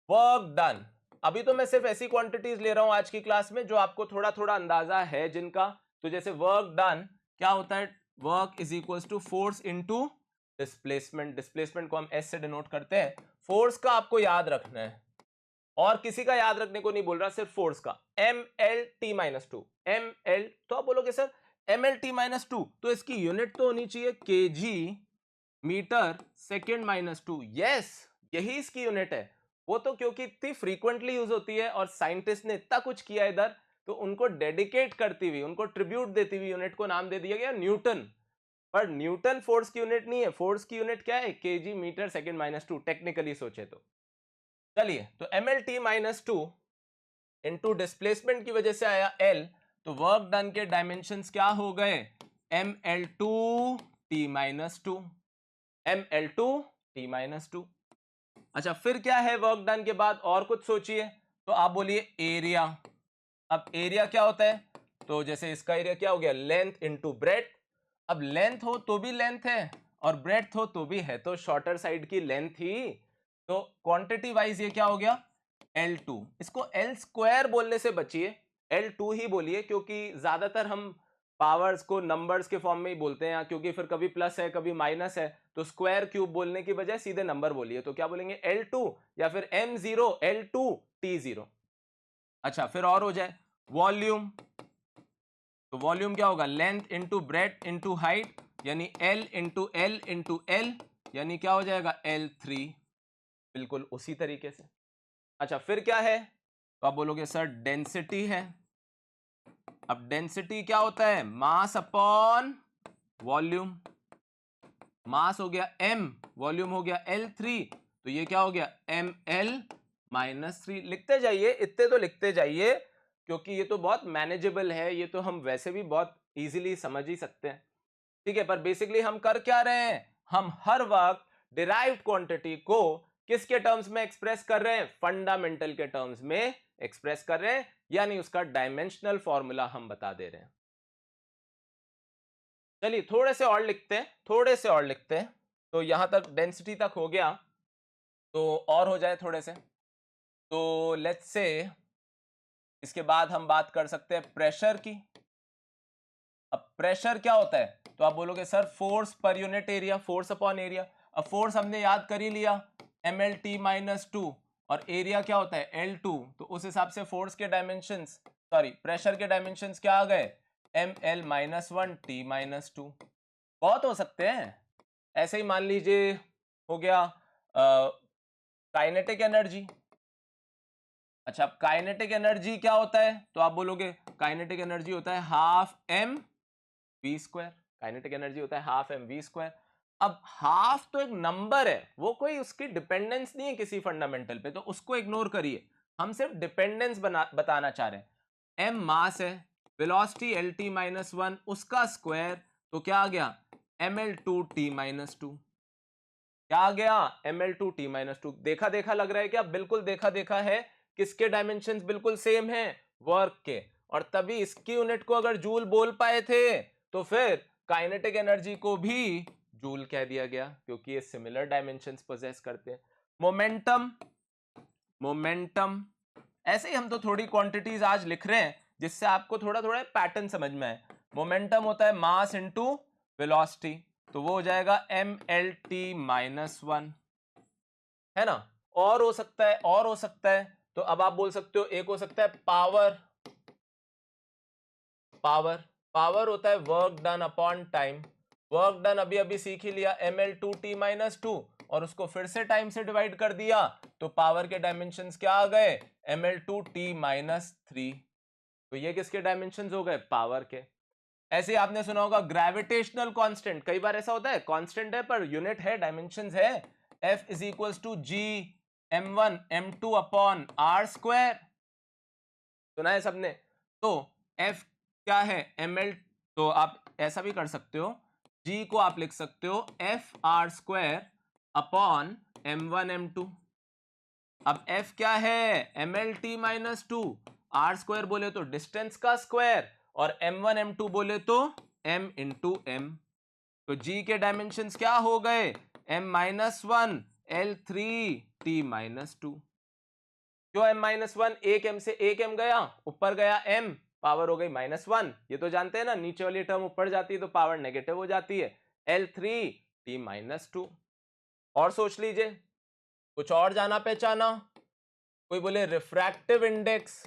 वर्क डन। अभी तो मैं सिर्फ ऐसी क्वांटिटीज ले रहा हूं आज की क्लास में जो आपको थोड़ा थोड़ा अंदाजा है जिनका। तो जैसे वर्क डन क्या होता है, work is equals to force into displacement. Displacement को हम एस से डिनोट करते हैं। फोर्स का आपको याद रखना है, और किसी का याद रखने को नहीं बोल रहा, सिर्फ फोर्स का। M L T minus two, M L, तो आप बोलोगे sir M L T minus two, तो इसकी यूनिट तो होनी चाहिए KG metre second minus two. Yes, यही इसकी यूनिट है। वो तो क्योंकि इतनी फ्रीक्वेंटली यूज होती है और साइंटिस्ट ने इतना कुछ किया इधर, तो उनको डेडिकेट करती हुई, उनको ट्रिब्यूट देती हुई यूनिट को नाम दे दिया गया न्यूटन। पर न्यूटन फोर्स की यूनिट नहीं है, फोर्स की यूनिट क्या है, KG metre second minus two, technically सोचे तो। चलिए तो M L T minus two into displacement की वजह से आया एल, तो वर्क डन के डायमेंशंस क्या हो गए, M L two T minus two, M L two T minus two. अच्छा फिर क्या है वर्क डन के बाद, और कुछ सोचिए, तो आप बोलिए एरिया। अब एरिया क्या होता है, तो जैसे इसका एरिया क्या हो गया, लेंथ इंटू ब्रेथ। अब लेंथ हो तो भी लेंथ है और ब्रेथ हो तो भी है, तो शॉर्टर साइड की लेंथ ही, तो क्वांटिटी वाइज ये क्या हो गया, L2। इसको L स्क्वायर बोलने से बचिए, L2 ही बोलिए, क्योंकि ज्यादातर हम पावर्स को नंबर्स के फॉर्म में ही बोलते हैं, क्योंकि फिर कभी प्लस है कभी माइनस है, तो स्क्वायर क्यूब बोलने की बजाय सीधे नंबर बोलिए। तो क्या बोलेंगे, L2 या फिर M0 L2 T0। अच्छा फिर और हो जाए वॉल्यूम, तो वॉल्यूम क्या होगा, length into breadth into height, यानी L into L into L, यानी क्या हो जाएगा L3, बिल्कुल उसी तरीके से। अच्छा फिर क्या है, तो आप बोलोगे सर डेंसिटी है। अब डेंसिटी क्या होता है, मास अपॉन वॉल्यूम। मास हो गया m, वॉल्यूम हो गया L3, तो ये क्या हो गया ml माइनस 3। लिखते जाइए, इतने तो लिखते जाइए, क्योंकि ये तो बहुत मैनेजेबल है, ये तो हम वैसे भी बहुत इजीली समझ ही सकते हैं। ठीक है, पर बेसिकली हम कर क्या रहे हैं, हम हर वक्त डिराइव्ड क्वांटिटी को किसके टर्म्स में एक्सप्रेस कर रहे हैं, फंडामेंटल के टर्म्स में एक्सप्रेस कर रहे हैं, यानी उसका डायमेंशनल फॉर्मूला हम बता दे रहे हैं। चलिए थोड़े से और लिखते हैं, थोड़े से और लिखते हैं। तो यहां तक डेंसिटी तक हो गया, तो और हो जाए थोड़े से, तो लेट्स से इसके बाद हम बात कर सकते हैं प्रेशर की। अब प्रेशर क्या होता है, तो आप बोलोगे सर फोर्स पर unit area, force upon area. अब फोर्स हमने याद कर ही लिया, M L T minus two, और एरिया क्या होता है L2, तो उस हिसाब से फोर्स के डायमेंशंस, सॉरी प्रेशर के डायमेंशंस क्या आ गए, M L minus one T minus two. बहुत हो सकते हैं, ऐसे ही मान लीजिए हो गया काइनेटिक एनर्जी। अच्छा काइनेटिक एनर्जी क्या होता है, तो आप बोलोगे काइनेटिक एनर्जी होता है half M V square. Kinetic energy होता है हाफ एम वी स्क्वायर। अब हाफ तो एक नंबर है, वो कोई उसकी डिपेंडेंस नहीं है किसी फंडामेंटल पे, तो उसको इग्नोर करिए, हम सिर्फ डिपेंडेंस बताना चाह रहे हैं। एम मास है, velocity L T minus one, उसका स्क्वायर, तो क्या आ गया M L two T minus two. क्या आ गया M L two T minus two. देखा देखा लग रहा है क्या, बिल्कुल देखा देखा है। किसके डायमेंशंस बिल्कुल सेम हैं, वर्क के। और तभी इसकी यूनिट को अगर जूल बोल पाए थे, तो फिर काइनेटिक एनर्जी को भी जूल कह दिया गया, क्योंकि ये सिमिलर डायमेंशंस पोजेस करते हैं। मोमेंटम, मोमेंटम ऐसे ही हम तो थोड़ी क्वांटिटीज आज लिख रहे हैं जिससे आपको थोड़ा थोड़ा पैटर्न समझ में आए। मोमेंटम होता है मास इंटू वेलोसिटी, तो वो हो जाएगा M L T minus one, है ना। और हो सकता है, और हो सकता है, तो अब आप बोल सकते हो एक हो सकता है पावर। पावर, पावर होता है work done upon time. Work done अभी अभी सीख ही लिया, M L two T minus two, और उसको फिर से टाइम से डिवाइड कर दिया, तो पावर के डायमेंशंस क्या आ गए, M L two T minus three. तो ये किसके डायमेंशंस हो गए, पावर के। ऐसे ही आपने सुना होगा ग्रेविटेशनल कांस्टेंट, कई बार ऐसा होता है कांस्टेंट है पर यूनिट है, डायमेंशंस है। F is equals to G M one M two upon R square, सुना है सबने। तो F क्या है एम एल, तो आप ऐसा भी कर सकते हो, G को आप लिख सकते हो F R square upon M one M two. अब f क्या है, mlt माइनस 2, r स्क्वायर बोले तो डिस्टेंस का स्क्वायर, और m1 m2 बोले तो m इंटू m। तो g के डायमेंशंस क्या हो गए, m minus 1 l3 t minus 2। क्यों m माइनस 1, एक m से एक m गया, ऊपर गया m, पावर हो गई माइनस 1। ये तो जानते हैं ना, नीचे वाली टर्म ऊपर जाती है तो पावर नेगेटिव हो जाती है, l3 t माइनस 2। और सोच लीजिए, कुछ और जाना पहचाना। कोई बोले रिफ्रैक्टिव इंडेक्स,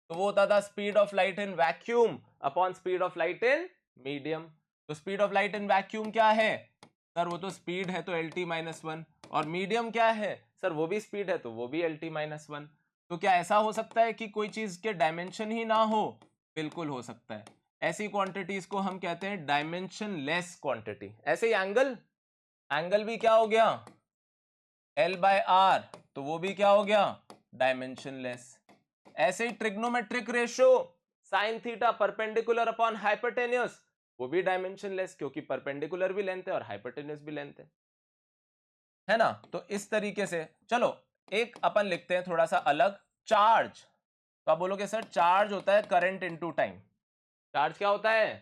तो वो होता था speed of light in vacuum upon speed of light in medium. तो speed of light in vacuum क्या है सर, वो तो स्पीड है तो एल टी माइनस 1, और मीडियम क्या है सर, वो भी स्पीड है तो वो भी एल टी माइनस 1। तो क्या ऐसा हो सकता है कि कोई चीज के डायमेंशन ही ना हो, बिल्कुल हो सकता है। ऐसी क्वांटिटीज को हम कहते हैं डायमेंशन लेस क्वांटिटी। ऐसे ही एंगल, एंगल भी क्या हो गया, L बाय आर, तो वो भी क्या हो गया, डायमेंशन लेस। ऐसे ही trigonometric ratio sine theta perpendicular upon hypotenuse, वो भी डायमेंशन लेस, क्योंकि परपेंडिकुलर भी लेंथ है और हाइपोटेन्यूस भी लेंथ है ना। तो इस तरीके से चलो एक अपन लिखते हैं थोड़ा सा अलग, चार्ज। तो आप बोलोगे सर चार्ज होता है करंट इनटू टाइम। चार्ज क्या होता है,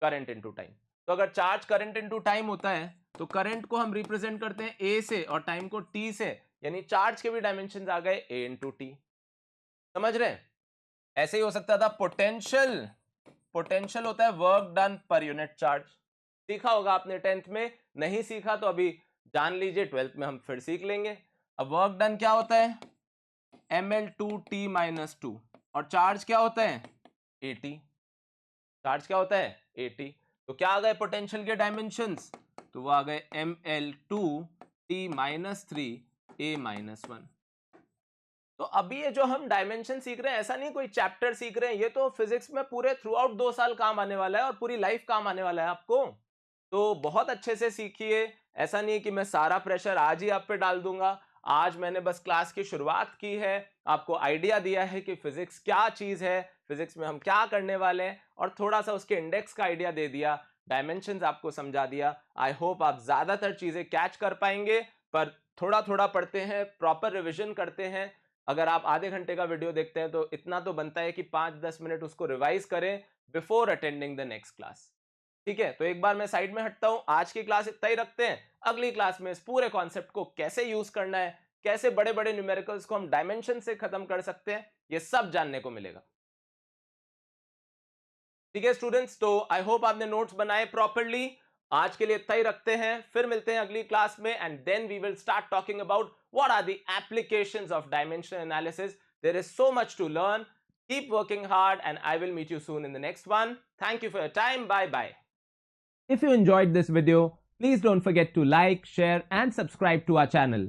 करंट इनटू टाइम। तो अगर चार्ज करंट इनटू टाइम होता है तो करंट को हम रिप्रेजेंट करते हैं ए से और टाइम को टी से, यानी चार्ज के भी डायमेंशन आ गए ए इंटू टी। समझ रहे हैं। ऐसे ही हो सकता था पोटेंशियल, पोटेंशियल होता है work done per unit charge. सीखा होगा आपने 10th में, नहीं सीखा तो अभी जान लीजिए, 12th में हम फिर सीख लेंगे। अब वर्क डन क्या होता है, ml2t माइनस 2, और चार्ज क्या होता है at। चार्ज क्या होता है at। तो क्या आ गए पोटेंशियल के डायमेंशंस, तो वो आ गए ml2t माइनस 3 a माइनस 1। तो अभी ये जो हम डायमेंशन सीख रहे हैं, ऐसा नहीं कोई चैप्टर सीख रहे हैं, ये तो फिजिक्स में पूरे थ्रू आउट 2 साल काम आने वाला है और पूरी लाइफ काम आने वाला है आपको। तो बहुत अच्छे से सीखिए। ऐसा नहीं कि मैं सारा प्रेशर आज ही आप पे डाल दूंगा। आज मैंने बस क्लास की शुरुआत की है, आपको आइडिया दिया है कि फिजिक्स क्या चीज है, फिजिक्स में हम क्या करने वाले हैं, और थोड़ा सा उसके इंडेक्स का आइडिया दे दिया, डायमेंशंस आपको समझा दिया। आई होप आप ज्यादातर चीजें कैच कर पाएंगे, पर थोड़ा थोड़ा पढ़ते हैं, प्रॉपर रिविजन करते हैं। अगर आप आधे घंटे का वीडियो देखते हैं तो इतना तो बनता है कि 5-10 मिनट उसको रिवाइज करें before attending the next class. ठीक है, तो एक बार मैं साइड में हटता हूं, आज की क्लास इतना ही रखते हैं। अगली क्लास में इस पूरे कॉन्सेप्ट को कैसे यूज करना है, कैसे बड़े बड़े न्यूमेरिकल्स को हम डायमेंशन से खत्म कर सकते हैं, ये सब जानने को मिलेगा। ठीक है स्टूडेंट्स, तो आई होप आपने नोट्स बनाए प्रॉपरली। आज के लिए इतना ही रखते हैं, फिर मिलते हैं अगली क्लास में, and then we will start talking about what are the applications of dimension analysis. There is so much to learn. Keep working hard and I will meet you soon in the next one. Thank you for your time, bye bye. If you enjoyed this video, please don't forget to like, share and subscribe to our channel.